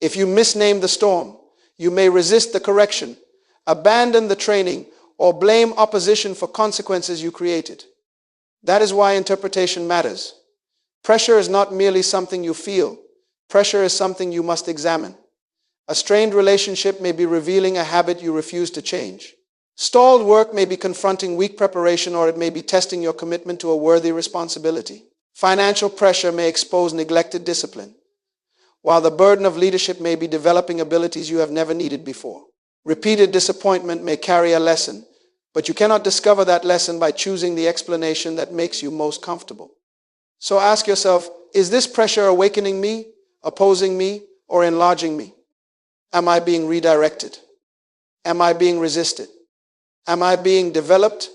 If you misname the storm, you may resist the correction, abandon the training, or blame opposition for consequences you created. That is why interpretation matters. Pressure is not merely something you feel. Pressure is something you must examine. A strained relationship may be revealing a habit you refuse to change. Stalled work may be confronting weak preparation, or it may be testing your commitment to a worthy responsibility. Financial pressure may expose neglected discipline, while the burden of leadership may be developing abilities you have never needed before. Repeated disappointment may carry a lesson, but you cannot discover that lesson by choosing the explanation that makes you most comfortable. So ask yourself, is this pressure awakening me, opposing me, or enlarging me? Am I being redirected? Am I being resisted? Am I being developed?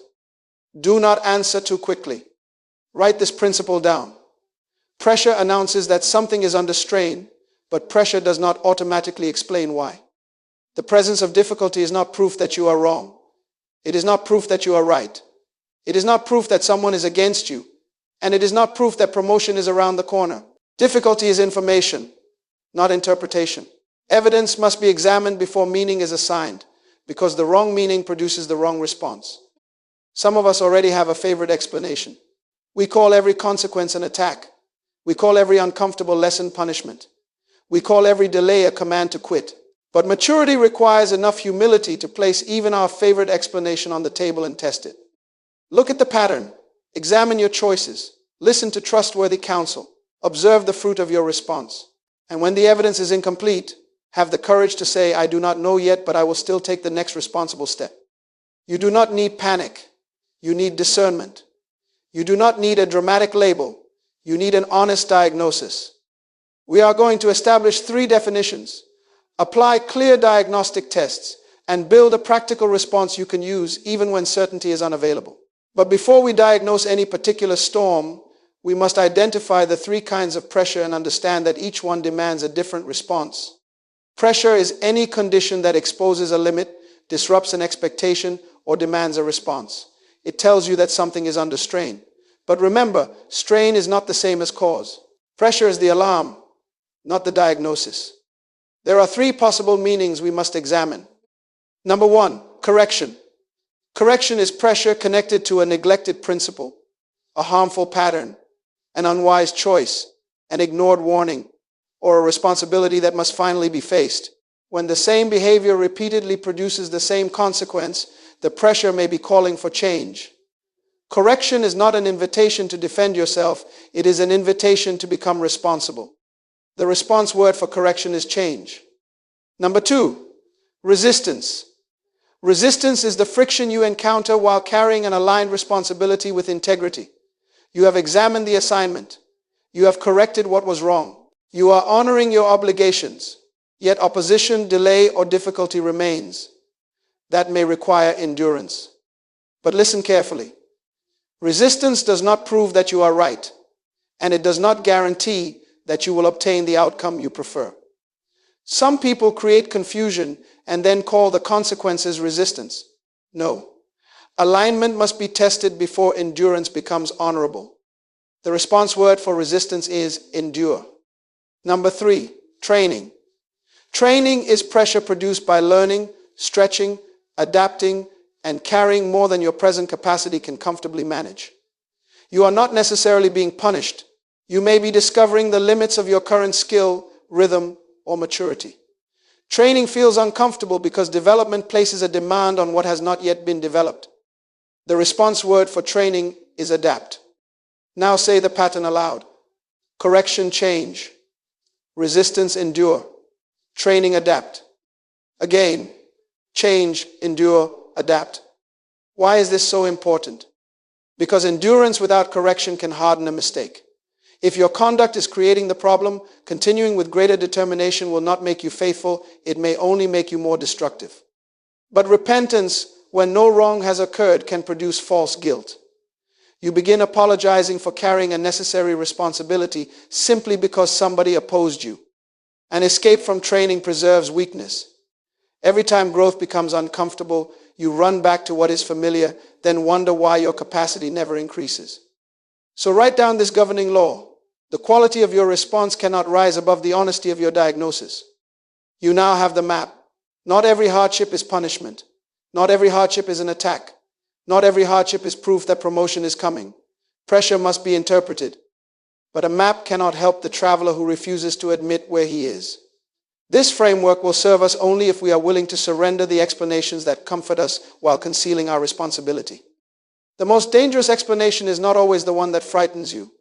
Do not answer too quickly. Write this principle down. Pressure announces that something is under strain, but pressure does not automatically explain why. The presence of difficulty is not proof that you are wrong. It is not proof that you are right. It is not proof that someone is against you. And it is not proof that promotion is around the corner. Difficulty is information, not interpretation. Evidence must be examined before meaning is assigned, because the wrong meaning produces the wrong response. Some of us already have a favorite explanation. We call every consequence an attack. We call every uncomfortable lesson punishment. We call every delay a command to quit. But maturity requires enough humility to place even our favorite explanation on the table and test it. Look at the pattern. Examine your choices. Listen to trustworthy counsel. Observe the fruit of your response. And when the evidence is incomplete, have the courage to say, I do not know yet, but I will still take the next responsible step. You do not need panic. You need discernment. You do not need a dramatic label. You need an honest diagnosis. We are going to establish 3 definitions. Apply clear diagnostic tests and build a practical response you can use even when certainty is unavailable. But before we diagnose any particular storm, we must identify the 3 kinds of pressure and understand that each one demands a different response. Pressure is any condition that exposes a limit, disrupts an expectation, or demands a response. It tells you that something is under strain. But remember, strain is not the same as cause. Pressure is the alarm, not the diagnosis. There are 3 possible meanings we must examine. Number 1, correction. Correction is pressure connected to a neglected principle, a harmful pattern, an unwise choice, an ignored warning, or a responsibility that must finally be faced. When the same behavior repeatedly produces the same consequence, the pressure may be calling for change. Correction is not an invitation to defend yourself. It is an invitation to become responsible. The response word for correction is change. Number 2, resistance. Resistance is the friction you encounter while carrying an aligned responsibility with integrity. You have examined the assignment. You have corrected what was wrong. You are honoring your obligations, yet opposition, delay, or difficulty remains. That may require endurance. But listen carefully. Resistance does not prove that you are right, and it does not guarantee that you will obtain the outcome you prefer. Some people create confusion and then call the consequences resistance. No. Alignment must be tested before endurance becomes honorable. The response word for resistance is endure. Number 3, training. Training is pressure produced by learning, stretching, adapting, and carrying more than your present capacity can comfortably manage. You are not necessarily being punished. You may be discovering the limits of your current skill, rhythm, or maturity. Training feels uncomfortable because development places a demand on what has not yet been developed. The response word for training is adapt. Now say the pattern aloud. Correction, change. Resistance, endure. Training, adapt. Again, change, endure, adapt. Why is this so important? Because endurance without correction can harden a mistake. If your conduct is creating the problem, continuing with greater determination will not make you faithful. It may only make you more destructive. But repentance, when no wrong has occurred, can produce false guilt. You begin apologizing for carrying a necessary responsibility simply because somebody opposed you. An escape from training preserves weakness. Every time growth becomes uncomfortable, you run back to what is familiar, then wonder why your capacity never increases. So write down this governing law. The quality of your response cannot rise above the honesty of your diagnosis. You now have the map. Not every hardship is punishment. Not every hardship is an attack. Not every hardship is proof that promotion is coming. Pressure must be interpreted. But a map cannot help the traveler who refuses to admit where he is. This framework will serve us only if we are willing to surrender the explanations that comfort us while concealing our responsibility. The most dangerous explanation is not always the one that frightens you.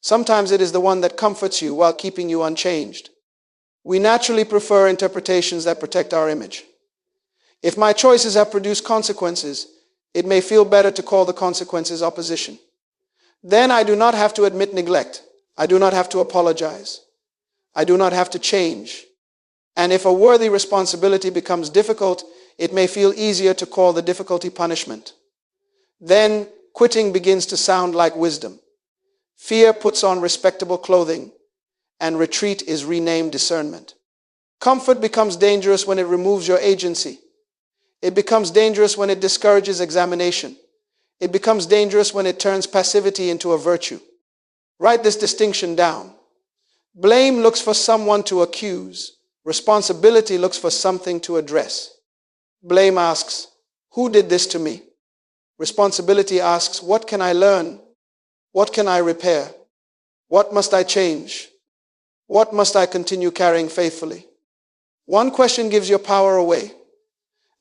Sometimes it is the one that comforts you while keeping you unchanged. We naturally prefer interpretations that protect our image. If my choices have produced consequences, it may feel better to call the consequences opposition. Then I do not have to admit neglect. I do not have to apologize. I do not have to change. And if a worthy responsibility becomes difficult, it may feel easier to call the difficulty punishment. Then quitting begins to sound like wisdom. Fear puts on respectable clothing, and retreat is renamed discernment. Comfort becomes dangerous when it removes your agency. It becomes dangerous when it discourages examination. It becomes dangerous when it turns passivity into a virtue. Write this distinction down. Blame looks for someone to accuse. Responsibility looks for something to address. Blame asks, who did this to me? Responsibility asks, what can I learn? What can I repair? What must I change? What must I continue carrying faithfully? One question gives your power away.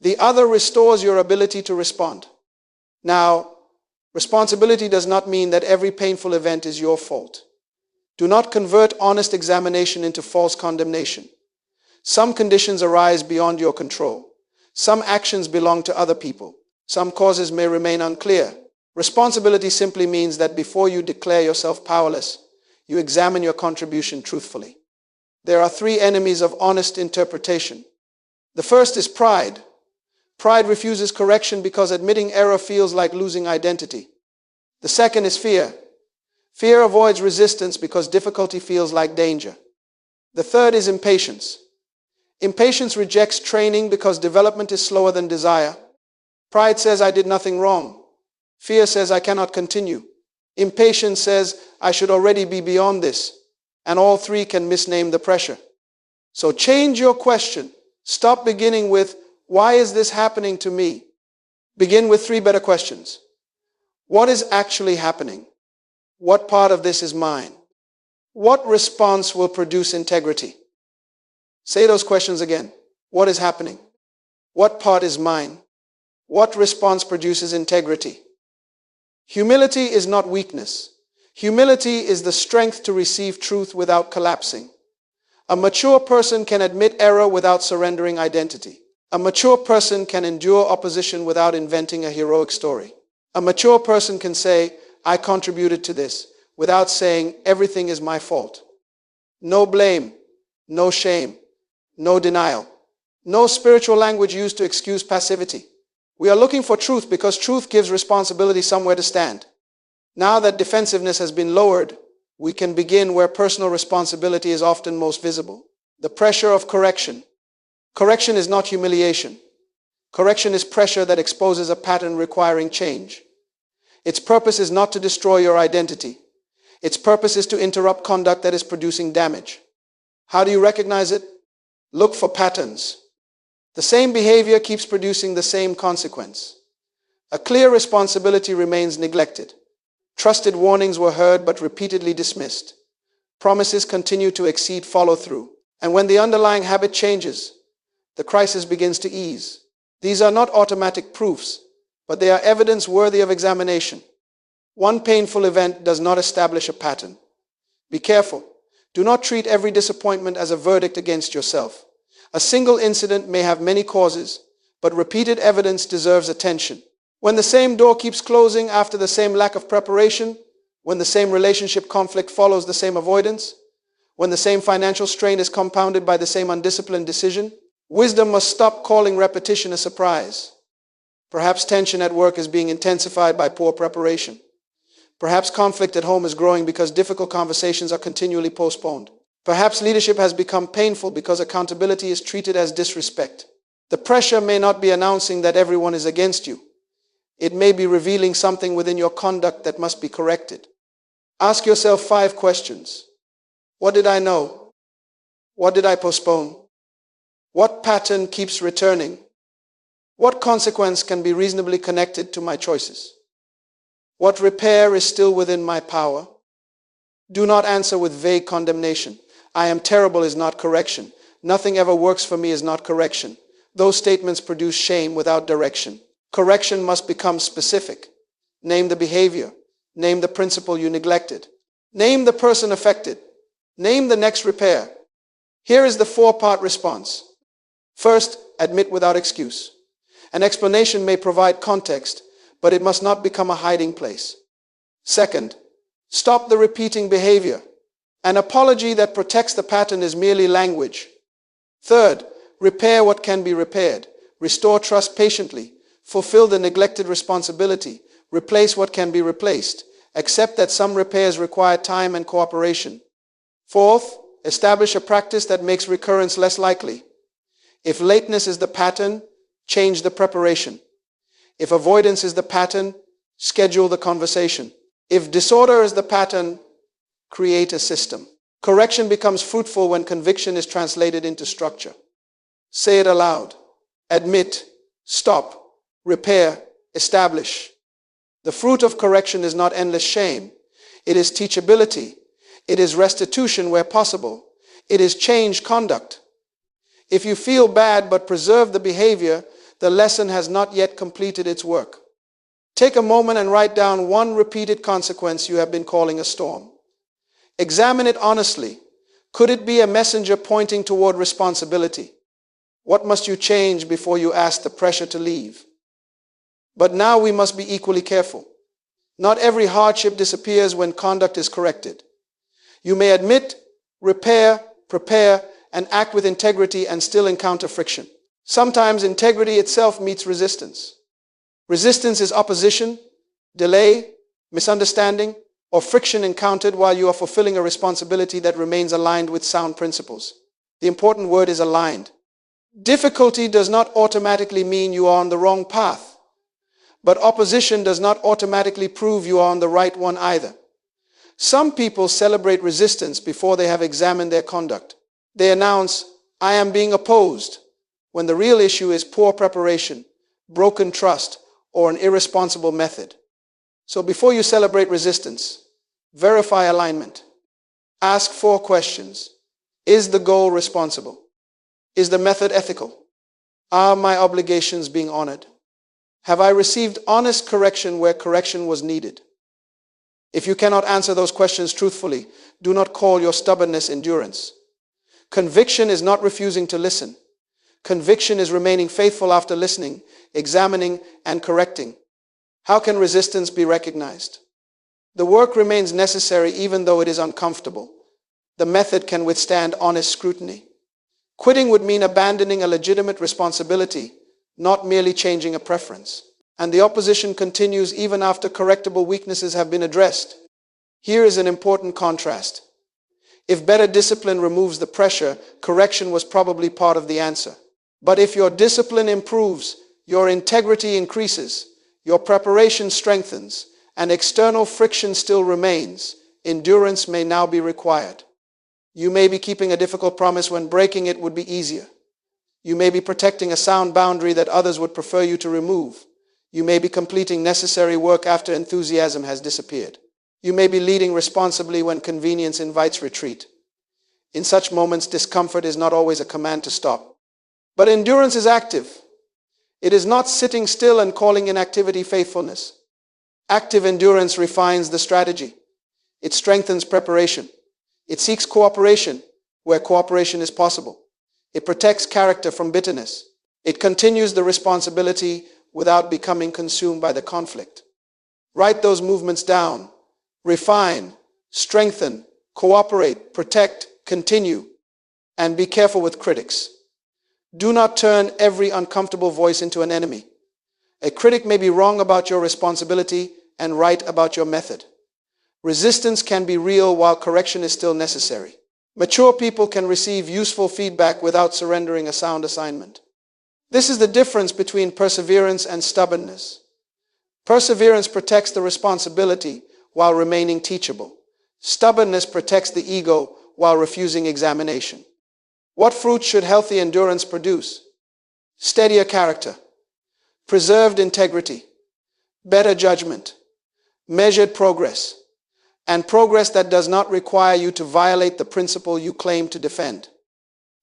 The other restores your ability to respond. Now, responsibility does not mean that every painful event is your fault. Do not convert honest examination into false condemnation. Some conditions arise beyond your control. Some actions belong to other people. Some causes may remain unclear. Responsibility simply means that before you declare yourself powerless, you examine your contribution truthfully. There are three enemies of honest interpretation. The first is pride. Pride refuses correction because admitting error feels like losing identity. The second is fear. Fear avoids resistance because difficulty feels like danger. The third is impatience. Impatience rejects training because development is slower than desire. Pride says I did nothing wrong. Fear says I cannot continue. Impatience says I should already be beyond this. And all three can misname the pressure. So change your question. Stop beginning with, why is this happening to me? Begin with three better questions. What is actually happening? What part of this is mine? What response will produce integrity? Say those questions again. What is happening? What part is mine? What response produces integrity? Humility is not weakness. Humility is the strength to receive truth without collapsing. A mature person can admit error without surrendering identity. A mature person can endure opposition without inventing a heroic story. A mature person can say, I contributed to this, without saying, everything is my fault. No blame, no shame, no denial, no spiritual language used to excuse passivity. We are looking for truth because truth gives responsibility somewhere to stand. Now that defensiveness has been lowered, we can begin where personal responsibility is often most visible. The pressure of correction. Correction is not humiliation. Correction is pressure that exposes a pattern requiring change. Its purpose is not to destroy your identity. Its purpose is to interrupt conduct that is producing damage. How do you recognize it? Look for patterns. The same behavior keeps producing the same consequence. A clear responsibility remains neglected. Trusted warnings were heard but repeatedly dismissed. Promises continue to exceed follow-through. And when the underlying habit changes, the crisis begins to ease. These are not automatic proofs, but they are evidence worthy of examination. One painful event does not establish a pattern. Be careful. Do not treat every disappointment as a verdict against yourself. A single incident may have many causes, but repeated evidence deserves attention. When the same door keeps closing after the same lack of preparation, when the same relationship conflict follows the same avoidance, when the same financial strain is compounded by the same undisciplined decision, wisdom must stop calling repetition a surprise. Perhaps tension at work is being intensified by poor preparation. Perhaps conflict at home is growing because difficult conversations are continually postponed. Perhaps leadership has become painful because accountability is treated as disrespect. The pressure may not be announcing that everyone is against you. It may be revealing something within your conduct that must be corrected. Ask yourself 5 questions. What did I know? What did I postpone? What pattern keeps returning? What consequence can be reasonably connected to my choices? What repair is still within my power? Do not answer with vague condemnation. I am terrible is not correction. Nothing ever works for me is not correction. Those statements produce shame without direction. Correction must become specific. Name the behavior. Name the principle you neglected. Name the person affected. Name the next repair. Here is the four-part response. First, admit without excuse. An explanation may provide context, but it must not become a hiding place. Second, stop the repeating behavior. An apology that protects the pattern is merely language. Third, repair what can be repaired. Restore trust patiently. Fulfill the neglected responsibility. Replace what can be replaced. Accept that some repairs require time and cooperation. Fourth, establish a practice that makes recurrence less likely. If lateness is the pattern, change the preparation. If avoidance is the pattern, schedule the conversation. If disorder is the pattern, create a system. Correction becomes fruitful when conviction is translated into structure. Say it aloud. Admit, stop, repair, establish. The fruit of correction is not endless shame. It is teachability. It is restitution where possible. It is change conduct. If you feel bad but preserve the behavior, the lesson has not yet completed its work. Take a moment and write down one repeated consequence you have been calling a storm. Examine it honestly. Could it be a messenger pointing toward responsibility? What must you change before you ask the pressure to leave? But now we must be equally careful. Not every hardship disappears when conduct is corrected. You may admit, repair, prepare, and act with integrity and still encounter friction. Sometimes integrity itself meets resistance. Resistance is opposition, delay, misunderstanding, or friction encountered while you are fulfilling a responsibility that remains aligned with sound principles. The important word is aligned. Difficulty does not automatically mean you are on the wrong path, but opposition does not automatically prove you are on the right one either. Some people celebrate resistance before they have examined their conduct. They announce, "I am being opposed," when the real issue is poor preparation, broken trust, or an irresponsible method. So before you celebrate resistance, verify alignment. Ask 4 questions. Is the goal responsible? Is the method ethical? Are my obligations being honored? Have I received honest correction where correction was needed? If you cannot answer those questions truthfully, do not call your stubbornness endurance. Conviction is not refusing to listen. Conviction is remaining faithful after listening, examining, and correcting. How can resistance be recognized? The work remains necessary even though it is uncomfortable. The method can withstand honest scrutiny. Quitting would mean abandoning a legitimate responsibility, not merely changing a preference. And the opposition continues even after correctable weaknesses have been addressed. Here is an important contrast. If better discipline removes the pressure, correction was probably part of the answer. But if your discipline improves, your integrity increases, your preparation strengthens, and external friction still remains, endurance may now be required. You may be keeping a difficult promise when breaking it would be easier. You may be protecting a sound boundary that others would prefer you to remove. You may be completing necessary work after enthusiasm has disappeared. You may be leading responsibly when convenience invites retreat. In such moments, discomfort is not always a command to stop. But endurance is active. It is not sitting still and calling inactivity faithfulness. Active endurance refines the strategy. It strengthens preparation. It seeks cooperation where cooperation is possible. It protects character from bitterness. It continues the responsibility without becoming consumed by the conflict. Write those movements down. Refine, strengthen, cooperate, protect, continue, and be careful with critics. Do not turn every uncomfortable voice into an enemy. A critic may be wrong about your responsibility and right about your method. Resistance can be real while correction is still necessary. Mature people can receive useful feedback without surrendering a sound assignment. This is the difference between perseverance and stubbornness. Perseverance protects the responsibility while remaining teachable. Stubbornness protects the ego while refusing examination. What fruit should healthy endurance produce? Steadier character, preserved integrity, better judgment, measured progress, and progress that does not require you to violate the principle you claim to defend.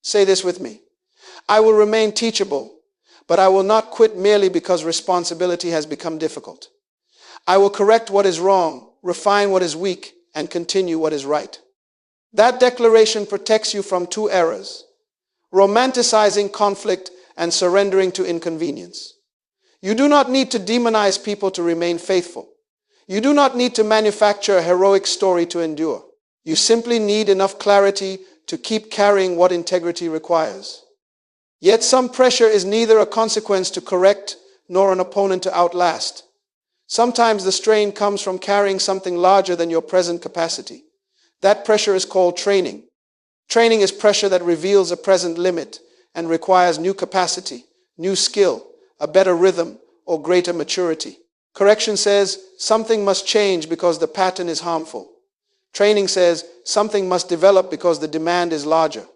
Say this with me. I will remain teachable, but I will not quit merely because responsibility has become difficult. I will correct what is wrong, refine what is weak, and continue what is right. That declaration protects you from two errors: romanticizing conflict and surrendering to inconvenience. You do not need to demonize people to remain faithful. You do not need to manufacture a heroic story to endure. You simply need enough clarity to keep carrying what integrity requires. Yet some pressure is neither a consequence to correct nor an opponent to outlast. Sometimes the strain comes from carrying something larger than your present capacity. That pressure is called training. Training is pressure that reveals a present limit and requires new capacity, new skill, a better rhythm, or greater maturity. Correction says something must change because the pattern is harmful. Training says something must develop because the demand is larger.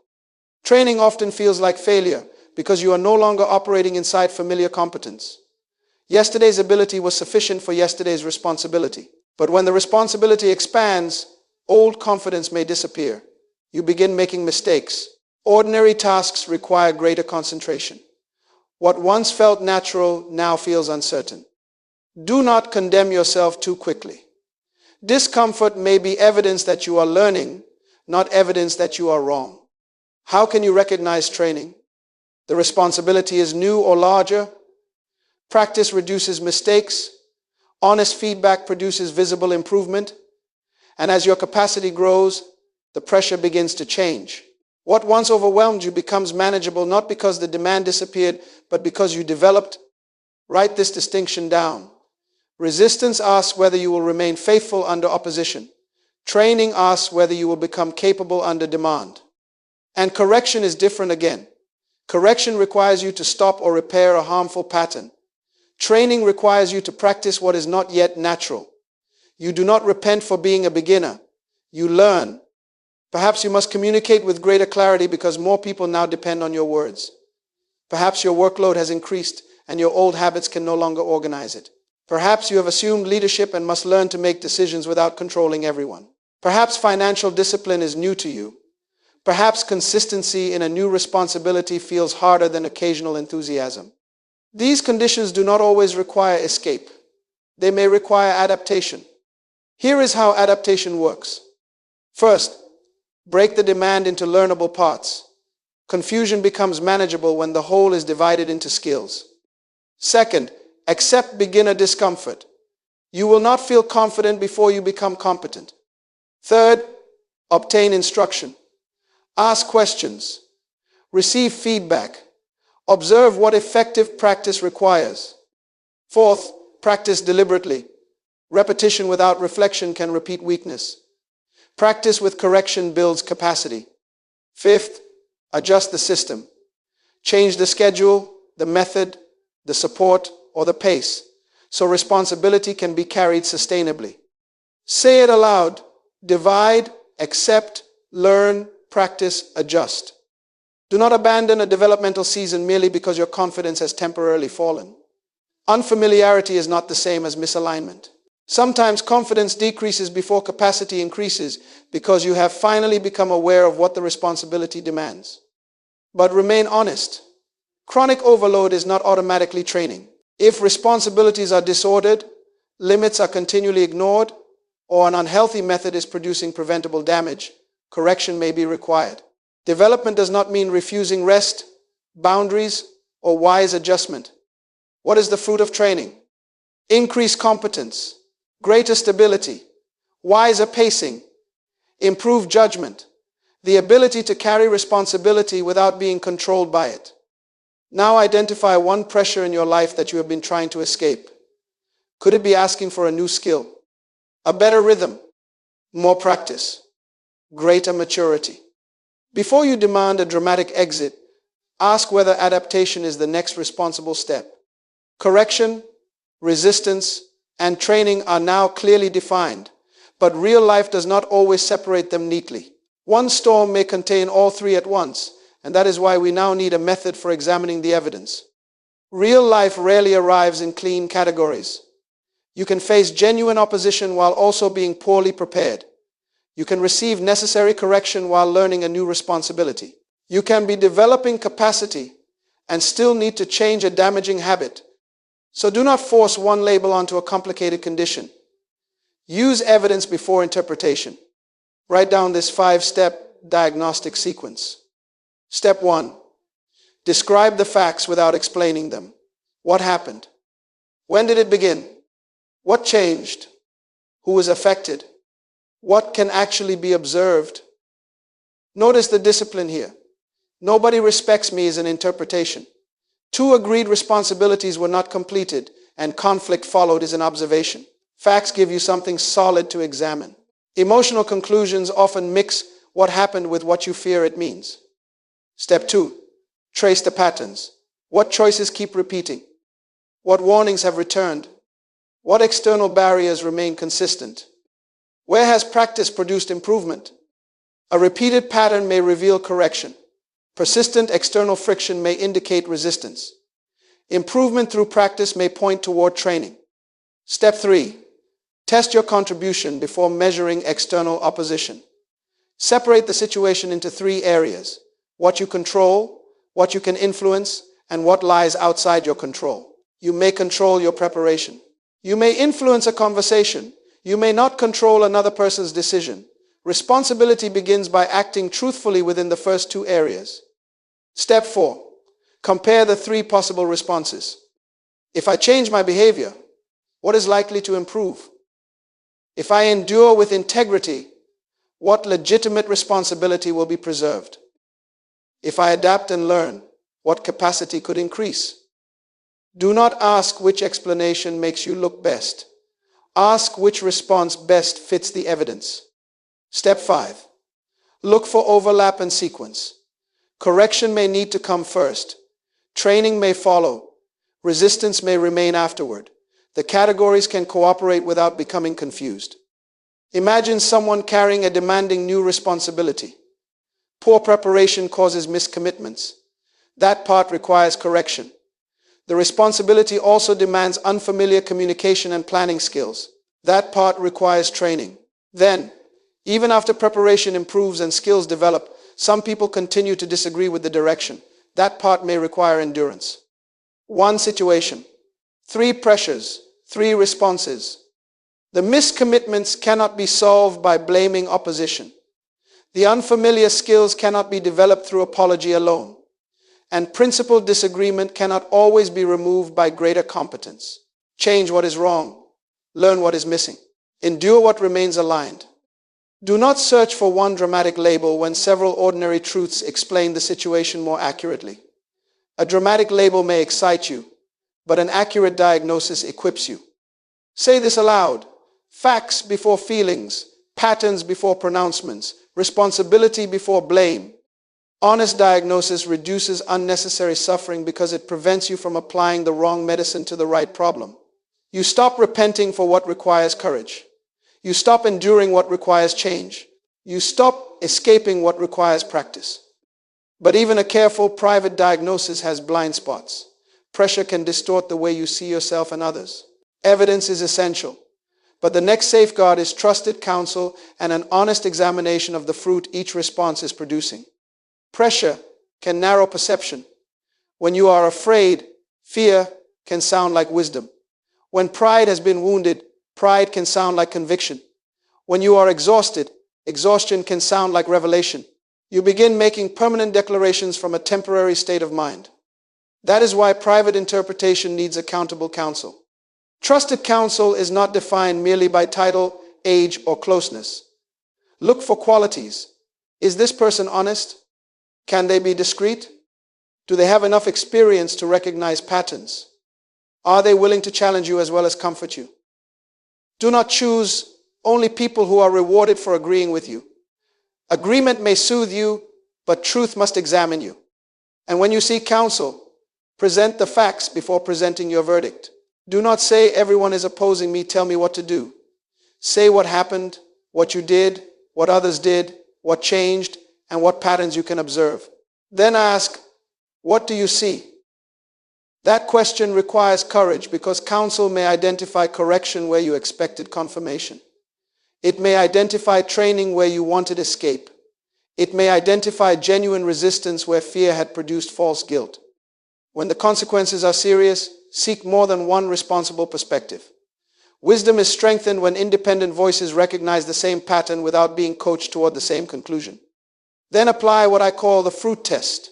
Training often feels like failure because you are no longer operating inside familiar competence. Yesterday's ability was sufficient for yesterday's responsibility. But when the responsibility expands, old confidence may disappear. You begin making mistakes. Ordinary tasks require greater concentration. What once felt natural now feels uncertain. Do not condemn yourself too quickly. Discomfort may be evidence that you are learning, not evidence that you are wrong. How can you recognize training? The responsibility is new or larger. Practice reduces mistakes. Honest feedback produces visible improvement. And as your capacity grows, the pressure begins to change. What once overwhelmed you becomes manageable not because the demand disappeared, but because you developed. Write this distinction down. Resistance asks whether you will remain faithful under opposition. Training asks whether you will become capable under demand. And correction is different again. Correction requires you to stop or repair a harmful pattern. Training requires you to practice what is not yet natural. You do not repent for being a beginner. You learn. Perhaps you must communicate with greater clarity because more people now depend on your words. Perhaps your workload has increased and your old habits can no longer organize it. Perhaps you have assumed leadership and must learn to make decisions without controlling everyone. Perhaps financial discipline is new to you. Perhaps consistency in a new responsibility feels harder than occasional enthusiasm. These conditions do not always require escape. They may require adaptation. Here is how adaptation works. First, break the demand into learnable parts. Confusion becomes manageable when the whole is divided into skills. Second, accept beginner discomfort. You will not feel confident before you become competent. Third, obtain instruction. Ask questions. Receive feedback. Observe what effective practice requires. Fourth, practice deliberately. Repetition without reflection can repeat weakness. Practice with correction builds capacity. Fifth, adjust the system. Change the schedule, the method, the support, or the pace, so responsibility can be carried sustainably. Say it aloud. Divide, accept, learn, practice, adjust. Do not abandon a developmental season merely because your confidence has temporarily fallen. Unfamiliarity is not the same as misalignment. Sometimes confidence decreases before capacity increases because you have finally become aware of what the responsibility demands. But remain honest. Chronic overload is not automatically training. If responsibilities are disordered, limits are continually ignored, or an unhealthy method is producing preventable damage, correction may be required. Development does not mean refusing rest, boundaries, or wise adjustment. What is the fruit of training? Increased competence, greater stability, wiser pacing, improved judgment, the ability to carry responsibility without being controlled by it. Now identify one pressure in your life that you have been trying to escape. Could it be asking for a new skill, a better rhythm, more practice, greater maturity? Before you demand a dramatic exit, ask whether adaptation is the next responsible step. Correction, resistance, and training are now clearly defined, but real life does not always separate them neatly. One storm may contain all three at once, And that is why we now need a method for examining the evidence. Real life rarely arrives in clean categories. You can face genuine opposition while also being poorly prepared. You can receive necessary correction while learning a new responsibility. You can be developing capacity and still need to change a damaging habit. So do not force one label onto a complicated condition. Use evidence before interpretation. Write down this 5-step diagnostic sequence. Step 1. Describe the facts without explaining them. What happened? When did it begin? What changed? Who was affected? What can actually be observed? Notice the discipline here. Nobody respects me is an interpretation. 2 agreed responsibilities were not completed, and conflict followed is an observation. Facts give you something solid to examine. Emotional conclusions often mix what happened with what you fear it means. Step 2. Trace the patterns. What choices keep repeating? What warnings have returned? What external barriers remain consistent? Where has practice produced improvement? A repeated pattern may reveal correction. Persistent external friction may indicate resistance. Improvement through practice may point toward training. Step 3. Test your contribution before measuring external opposition. Separate the situation into 3 areas: what you control, what you can influence, and what lies outside your control. You may control your preparation. You may influence a conversation. You may not control another person's decision. Responsibility begins by acting truthfully within the first 2 areas. Step 4. Compare the 3 possible responses. If I change my behavior, what is likely to improve? If I endure with integrity, what legitimate responsibility will be preserved? If I adapt and learn, what capacity could increase? Do not ask which explanation makes you look best. Ask which response best fits the evidence. Step 5. Look for overlap and sequence. Correction may need to come first. Training may follow. Resistance may remain afterward. The categories can cooperate without becoming confused. Imagine someone carrying a demanding new responsibility. Poor preparation causes miscommitments. That part requires correction. The responsibility also demands unfamiliar communication and planning skills. That part requires training. Then, even after preparation improves and skills develop, some people continue to disagree with the direction. That part may require endurance. 1 situation, 3 pressures, 3 responses. The miscommitments cannot be solved by blaming opposition. The unfamiliar skills cannot be developed through apology alone. And principled disagreement cannot always be removed by greater competence. Change what is wrong. Learn what is missing. Endure what remains aligned. Do not search for one dramatic label when several ordinary truths explain the situation more accurately. A dramatic label may excite you, but an accurate diagnosis equips you. Say this aloud: facts before feelings, patterns before pronouncements, responsibility before blame. Honest diagnosis reduces unnecessary suffering because it prevents you from applying the wrong medicine to the right problem. You stop repenting for what requires courage. You stop enduring what requires change. You stop escaping what requires practice. But even a careful private diagnosis has blind spots. Pressure can distort the way you see yourself and others. Evidence is essential. But the next safeguard is trusted counsel and an honest examination of the fruit each response is producing. Pressure can narrow perception. When you are afraid, fear can sound like wisdom. When pride has been wounded, pride can sound like conviction. When you are exhausted, exhaustion can sound like revelation. You begin making permanent declarations from a temporary state of mind. That is why private interpretation needs accountable counsel. Trusted counsel is not defined merely by title, age, or closeness. Look for qualities. Is this person honest? Can they be discreet? Do they have enough experience to recognize patterns? Are they willing to challenge you as well as comfort you? Do not choose only people who are rewarded for agreeing with you. Agreement may soothe you, but truth must examine you. And when you seek counsel, present the facts before presenting your verdict. Do not say, everyone is opposing me, tell me what to do. Say what happened, what you did, what others did, what changed, and what patterns you can observe. Then ask, what do you see? That question requires courage because counsel may identify correction where you expected confirmation. It may identify training where you wanted escape. It may identify genuine resistance where fear had produced false guilt. When the consequences are serious, seek more than one responsible perspective. Wisdom is strengthened when independent voices recognize the same pattern without being coached toward the same conclusion. Then apply what I call the fruit test.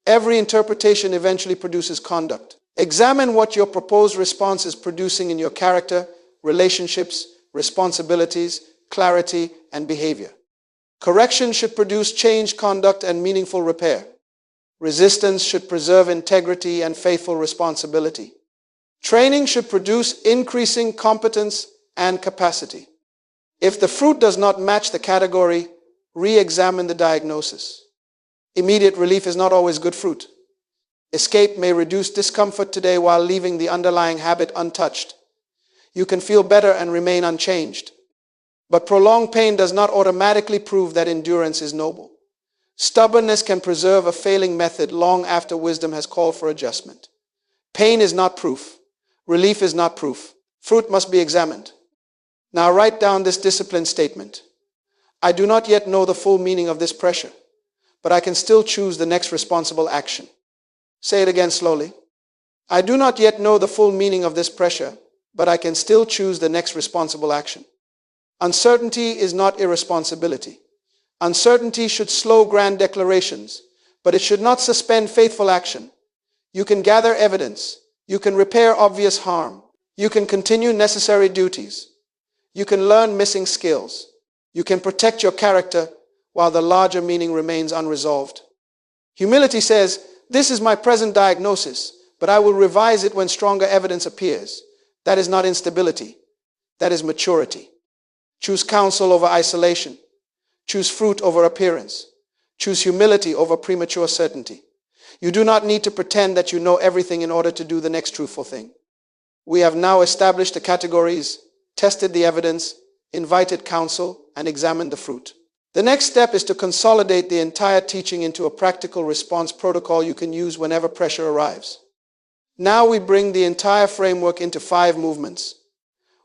Every interpretation eventually produces conduct. Examine what your proposed response is producing in your character, relationships, responsibilities, clarity, and behavior. Correction should produce changed conduct and meaningful repair. Resistance should preserve integrity and faithful responsibility. Training should produce increasing competence and capacity. If the fruit does not match the category, re-examine the diagnosis. Immediate relief is not always good fruit. Escape may reduce discomfort today while leaving the underlying habit untouched. You can feel better and remain unchanged. But prolonged pain does not automatically prove that endurance is noble. Stubbornness can preserve a failing method long after wisdom has called for adjustment. Pain is not proof. Relief is not proof. Fruit must be examined. Now write down this discipline statement. I do not yet know the full meaning of this pressure, but I can still choose the next responsible action. Say it again slowly. I do not yet know the full meaning of this pressure, but I can still choose the next responsible action. Uncertainty is not irresponsibility. Uncertainty should slow grand declarations, but it should not suspend faithful action. You can gather evidence. You can repair obvious harm. You can continue necessary duties. You can learn missing skills. You can protect your character while the larger meaning remains unresolved. Humility says, this is my present diagnosis, but I will revise it when stronger evidence appears. That is not instability. That is maturity. Choose counsel over isolation. Choose fruit over appearance. Choose humility over premature certainty. You do not need to pretend that you know everything in order to do the next truthful thing. We have now established the categories, tested the evidence, invited counsel, and examined the fruit. The next step is to consolidate the entire teaching into a practical response protocol you can use whenever pressure arrives. Now we bring the entire framework into 5 movements.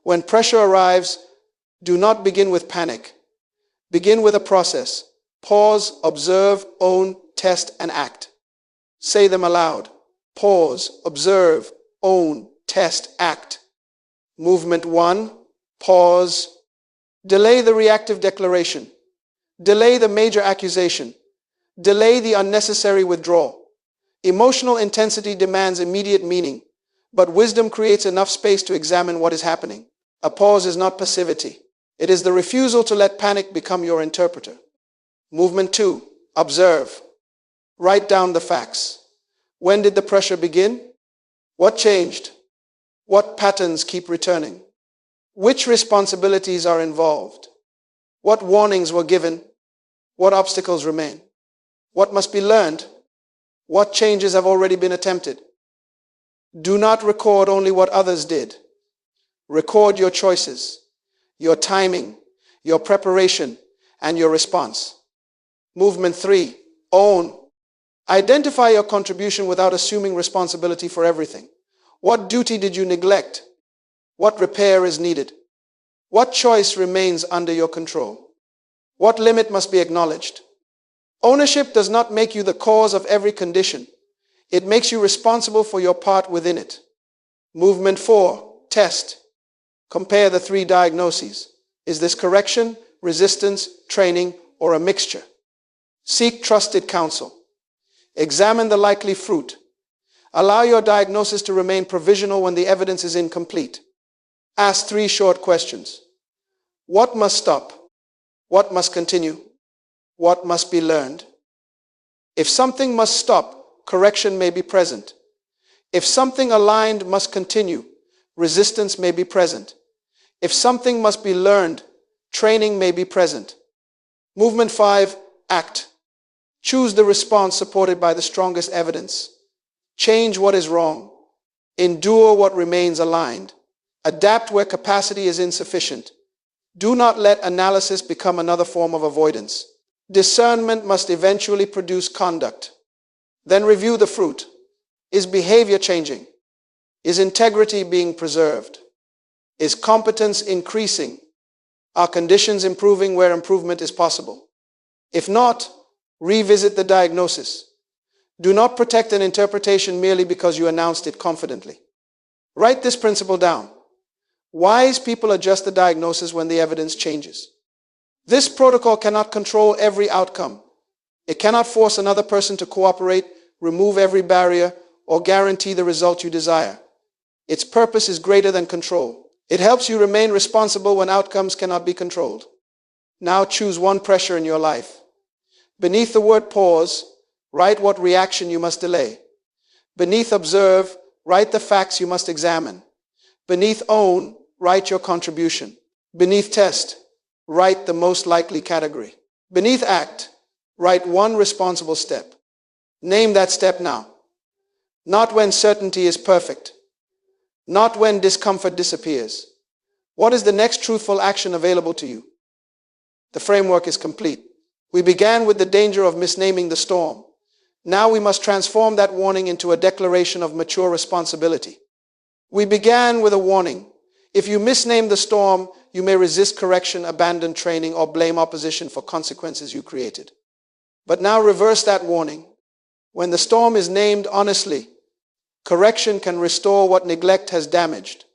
When pressure arrives, do not begin with panic. Begin with a process. Pause, observe, own, test, and act. Say them aloud. Pause, observe, own, test, act. Movement 1, pause. Delay the reactive declaration. Delay the major accusation. Delay the unnecessary withdrawal. Emotional intensity demands immediate meaning, but wisdom creates enough space to examine what is happening. A pause is not passivity. It is the refusal to let panic become your interpreter. Movement 2, observe. Write down the facts. When did the pressure begin? What changed? What patterns keep returning? Which responsibilities are involved? What warnings were given? What obstacles remain? What must be learned? What changes have already been attempted? Do not record only what others did. Record your choices, your timing, your preparation, and your response. Movement 3, own. Identify your contribution without assuming responsibility for everything. What duty did you neglect? What repair is needed? What choice remains under your control? What limit must be acknowledged? Ownership does not make you the cause of every condition. It makes you responsible for your part within it. Movement 4, test. Compare the 3 diagnoses. Is this correction, resistance, training, or a mixture? Seek trusted counsel. Examine the likely fruit. Allow your diagnosis to remain provisional when the evidence is incomplete. Ask 3 short questions. What must stop? What must continue? What must be learned? If something must stop, correction may be present. If something aligned must continue, resistance may be present. If something must be learned, training may be present. Movement 5, act. Choose the response supported by the strongest evidence. Change what is wrong. Endure what remains aligned. Adapt where capacity is insufficient. Do not let analysis become another form of avoidance. Discernment must eventually produce conduct. Then review the fruit. Is behavior changing? Is integrity being preserved? Is competence increasing? Are conditions improving where improvement is possible? If not, revisit the diagnosis. Do not protect an interpretation merely because you announced it confidently. Write this principle down. Wise people adjust the diagnosis when the evidence changes. This protocol cannot control every outcome. It cannot force another person to cooperate, remove every barrier, or guarantee the result you desire. Its purpose is greater than control. It helps you remain responsible when outcomes cannot be controlled. Now choose one pressure in your life. Beneath the word pause, write what reaction you must delay. Beneath observe, write the facts you must examine. Beneath own, write your contribution. Beneath test, write the most likely category. Beneath act, write one responsible step. Name that step now. Not when certainty is perfect. Not when discomfort disappears. What is the next truthful action available to you? The framework is complete. We began with the danger of misnaming the storm. Now we must transform that warning into a declaration of mature responsibility. We began with a warning. If you misname the storm, you may resist correction, abandon training, or blame opposition for consequences you created. But now reverse that warning. When the storm is named honestly, correction can restore what neglect has damaged.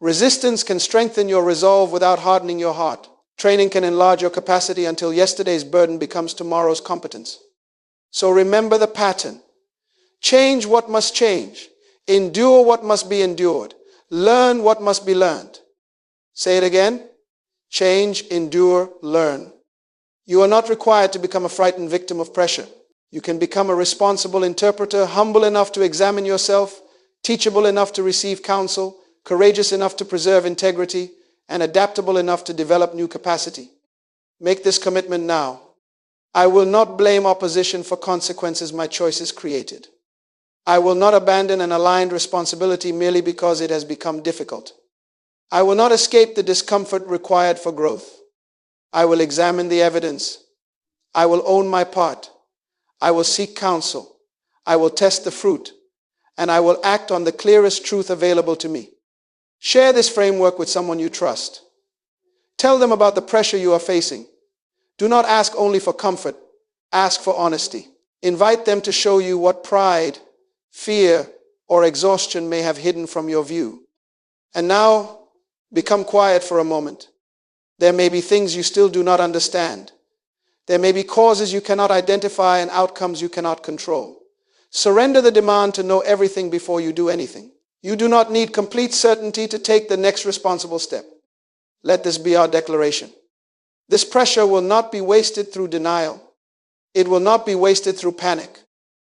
Resistance can strengthen your resolve without hardening your heart. Training can enlarge your capacity until yesterday's burden becomes tomorrow's competence. So remember the pattern. Change what must change. Endure what must be endured. Learn what must be learned. Say it again. Change, endure, learn. You are not required to become a frightened victim of pressure. You can become a responsible interpreter, humble enough to examine yourself, teachable enough to receive counsel, courageous enough to preserve integrity, and adaptable enough to develop new capacity. Make this commitment now. I will not blame opposition for consequences my choices created. I will not abandon an aligned responsibility merely because it has become difficult. I will not escape the discomfort required for growth. I will examine the evidence. I will own my part. I will seek counsel. I will test the fruit. And I will act on the clearest truth available to me. Share this framework with someone you trust. Tell them about the pressure you are facing. Do not ask only for comfort. Ask for honesty. Invite them to show you what pride, fear, or exhaustion may have hidden from your view. And now, become quiet for a moment. There may be things you still do not understand. There may be causes you cannot identify and outcomes you cannot control. Surrender the demand to know everything before you do anything. You do not need complete certainty to take the next responsible step. Let this be our declaration. This pressure will not be wasted through denial. It will not be wasted through panic.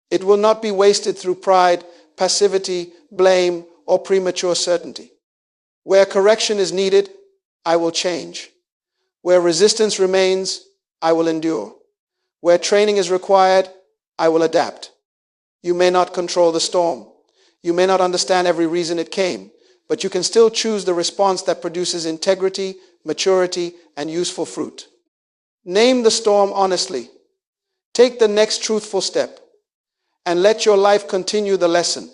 It will not be wasted through pride, passivity, blame, or premature certainty. Where correction is needed, I will change. Where resistance remains, I will endure. Where training is required, I will adapt. You may not control the storm. You may not understand every reason it came, but you can still choose the response that produces integrity, maturity, and useful fruit. Name the storm honestly. Take the next truthful step, and let your life continue the lesson.